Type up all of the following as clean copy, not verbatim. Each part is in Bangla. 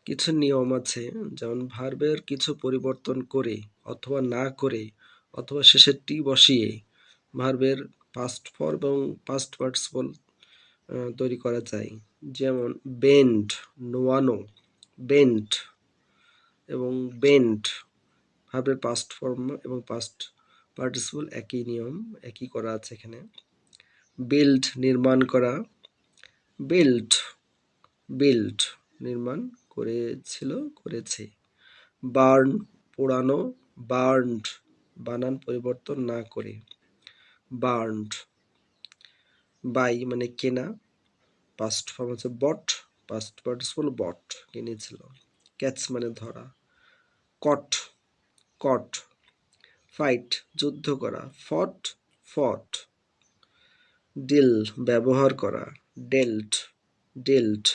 কিছু নিয়ম আছে, যেমন ভার্বের কিছু পরিবর্তন করে অথবা না করে অথবা শেষে টি বসিয়ে ভার্বের পাস্ট ফর্ম এবং পাস্ট পার্টিসিপল তৈরি করা যায়। যেমন বেন্ড, নোয়ানো, বেন্ট এবং বেন্ট ভার্বের পাস্ট ফর্ম এবং পাস্ট পার্টিসিপল একই নিয়ম, একই করা আছে এখানে। বিল্ড, নির্মাণ করা, বিল্ট, বিল্ট নির্মাণ করেছিল, করেছে। বার্ন, পোড়ানো, বার্নড বানান পরিবর্তন না করে, বার্নড। বাই মানে কেনা, পাস্ট ফর্ম হচ্ছে বট, পাস্ট পার্টিসিপল বট, কিনেছিল। ক্যাচ মানে ধরা, কট, কট। ফাইট যুদ্ধ করা, ফট, ফট। ডিল ব্যবহার করা, ডেল্ট, ডেল্ট।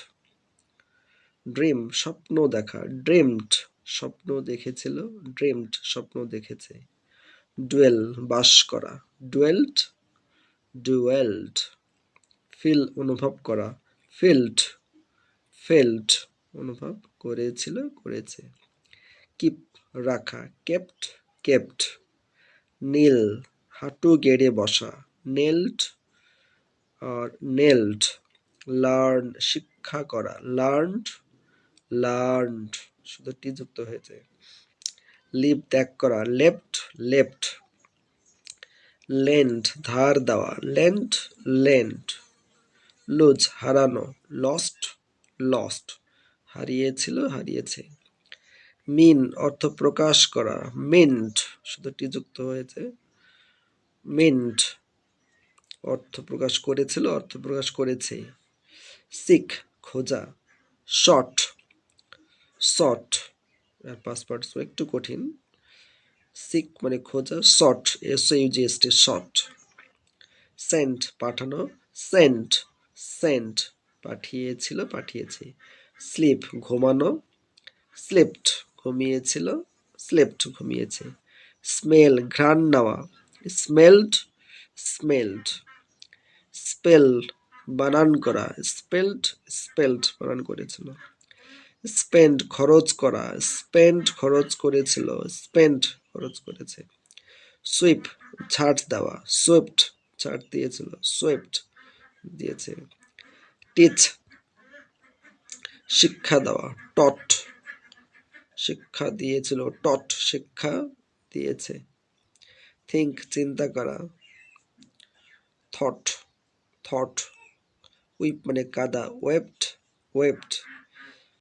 ড্রিম স্বপ্ন দেখা, ড্রিমড স্বপ্ন দেখেছিল, ড্রিমড স্বপ্ন দেখেছে। ডুয়েল বাস করা, ডুয়েলড, ডুয়েলড। ফিল অনুভব করা, ফিল্ড, ফেল্ট অনুভব করেছিল, করেছে। কিপ রাখা, কেপ্ট, কেপ্ট। নীল হাঁটু গেড়ে বসা, নেল্ট আর নেল্ট। লার্ন শিক্ষা করা, লার্নড, লার্নড শুধু টি যুক্ত হয়েছে। লিভ ত্যাগ করা, লেফট, লেফট। লেন্ড ধার দেওয়া, লেন্ট, লেন্ট। লুজ হারানো, লস্ট, লস্ট হারিয়েছিল, হারিয়েছে। মিন অর্থ প্রকাশ করা, মিন্ট শুধু টি যুক্ত হয়েছে, মিন্ট। অর্থ প্রকাশ করেছিল, অর্থ প্রকাশ করেছে। সিক খোঁজা, শট, শট। পাস্ট পার্টিসিপল একটু কঠিন। সিক মানে খোঁজা, শট SOUGHT শট। সেন্ট পাঠানো, সেন্ট, সেন্ট পাঠিয়েছিল, পাঠিয়েছে। স্লিপ ঘুমানো, স্লিপড ঘুমিয়েছিল, স্লেপ্ট ঘুমিয়েছে। স্মেল ঘ্রাণ নেওয়া, স্মেলড, স্মেলড। স্পেল বানান করা, স্পেলড, স্পেলড বানান করেছিল। স্পেন্ড খরচ করা, স্পেন্ড খরচ করেছিল, স্পেন্ড খরচ করেছে। সুইপ ঝাড় দেওয়া, সুইপ্ট ঝাড় দিয়েছিল, সুইপ্ট দিয়েছে। টিচ শিক্ষা দেওয়া, টট শিক্ষা দিয়েছিল, টট শিক্ষা দিয়েছে। থিঙ্ক চিন্তা করা, থট, থট। উইপ মানে কাদা, ওয়েপ্ট, ওয়েপ্ট